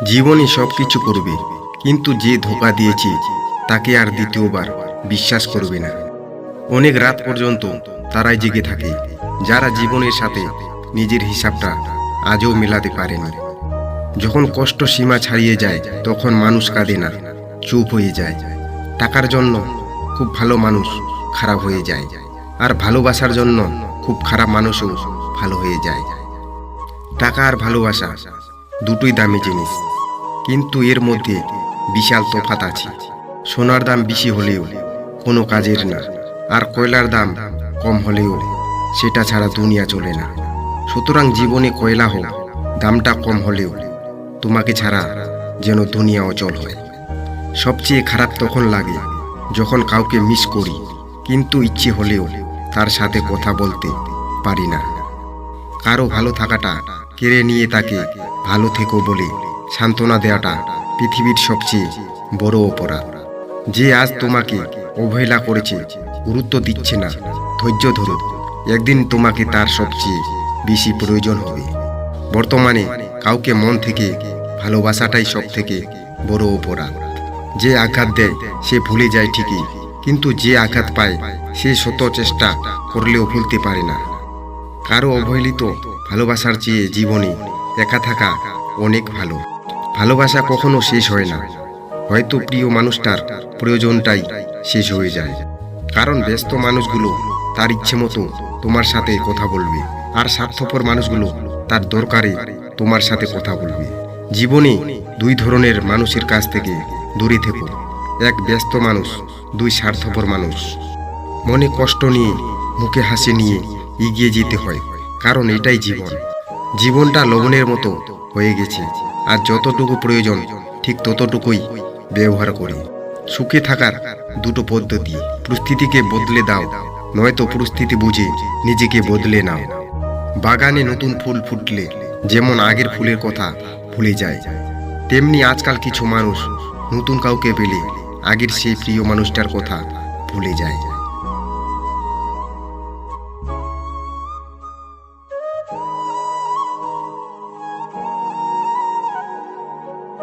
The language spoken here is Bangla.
জীবনে সব কিছু করবে, কিন্তু যে ধোঁকা দিয়েছে তাকে আর দ্বিতীয়বার বিশ্বাস করবে না। অনেক রাত পর্যন্ত তারাই জেগে থাকে যারা জীবনের সাথে নিজের হিসাবটা আজও মেলাতে পারেনি। যখন কষ্ট সীমা ছাড়িয়ে যায় তখন মানুষ কাঁদে না, চুপ হয়ে যায়। টাকার জন্য খুব ভালো মানুষ খারাপ হয়ে যায়, আর ভালোবাসার জন্য খুব খারাপ মানুষও ভালো হয়ে যায়। টাকা আর ভালোবাসা দুটোই দামি জিনিস, কিন্তু এর মধ্যে বিশাল তফাৎ আছে। সোনার দাম বেশি হলেও কোনো কাজের না, আর কয়লার দাম কম হলেও সেটা ছাড়া দুনিয়া চলে না। সুতরাং জীবনে কয়লা হোক, দামটা কম হলেও তোমাকে ছাড়া যেন দুনিয়া অচল হয়। সবচেয়ে খারাপ তখন লাগে যখন কাউকে মিস করি, কিন্তু ইচ্ছে হলেও তার সাথে কথা বলতে পারি না। কারো ভালো থাকাটা কেড়ে নিয়ে তাকে ভালো থেকো বলে সান্ত্বনা দেওয়াটা পৃথিবীর সবচেয়ে বড় অপরাধ। যে আজ তোমাকে অবহেলা করেছে, গুরুত্ব দিচ্ছে না, ধৈর্য ধরো, একদিন তোমাকে তার সবচেয়ে বেশি প্রয়োজন হবে। বর্তমানে কাউকে মন থেকে ভালোবাসাটাই সব থেকে বড় অপরাধ। যে আঘাত দেয় সে ভুলে যায় ঠিকই, কিন্তু যে আঘাত পায় সে শত চেষ্টা করলেও ভুলতে পারে না। কারো অবহেলিত ভালোবাসার চেয়ে জীবনে একা থাকা অনেক ভালো। ভালোবাসা কখনো শেষ হয় না, হয়তো প্রিয় মানুষটার প্রয়োজনটাই শেষ হয়ে যায়। কারণ ব্যস্ত মানুষগুলো তার ইচ্ছে মতো তোমার সাথে কথা বলবে, আর স্বার্থপর মানুষগুলো তার দরকারে তোমার সাথে কথা বলবে। জীবনে দুই ধরনের মানুষের কাছ থেকে দূরে থেকো, এক ব্যস্ত মানুষ, দুই স্বার্থপর মানুষ। মনে কষ্ট নিয়ে, মুখে হাসি নিয়ে এগিয়ে যেতে হয়, কারণ এটাই জীবন। জীবনটা লবণের মতো হয়ে গেছে, আর যতটুকু প্রয়োজন ঠিক ততটুকুই ব্যবহার করি। সুখে থাকার দুটো পদ্ধতি: পরিস্থিতিকে বদলে দাও, নয়তো পরিস্থিতি বুঝে নিজেকে বদলে নাও। বাগানে নতুন ফুল ফুটলে যেমন আগের ফুলের কথা ভুলে যায়, তেমনি আজকাল কিছু মানুষ নতুন কাউকে পেলে আগের সেই প্রিয় মানুষটার কথা ভুলে যায়।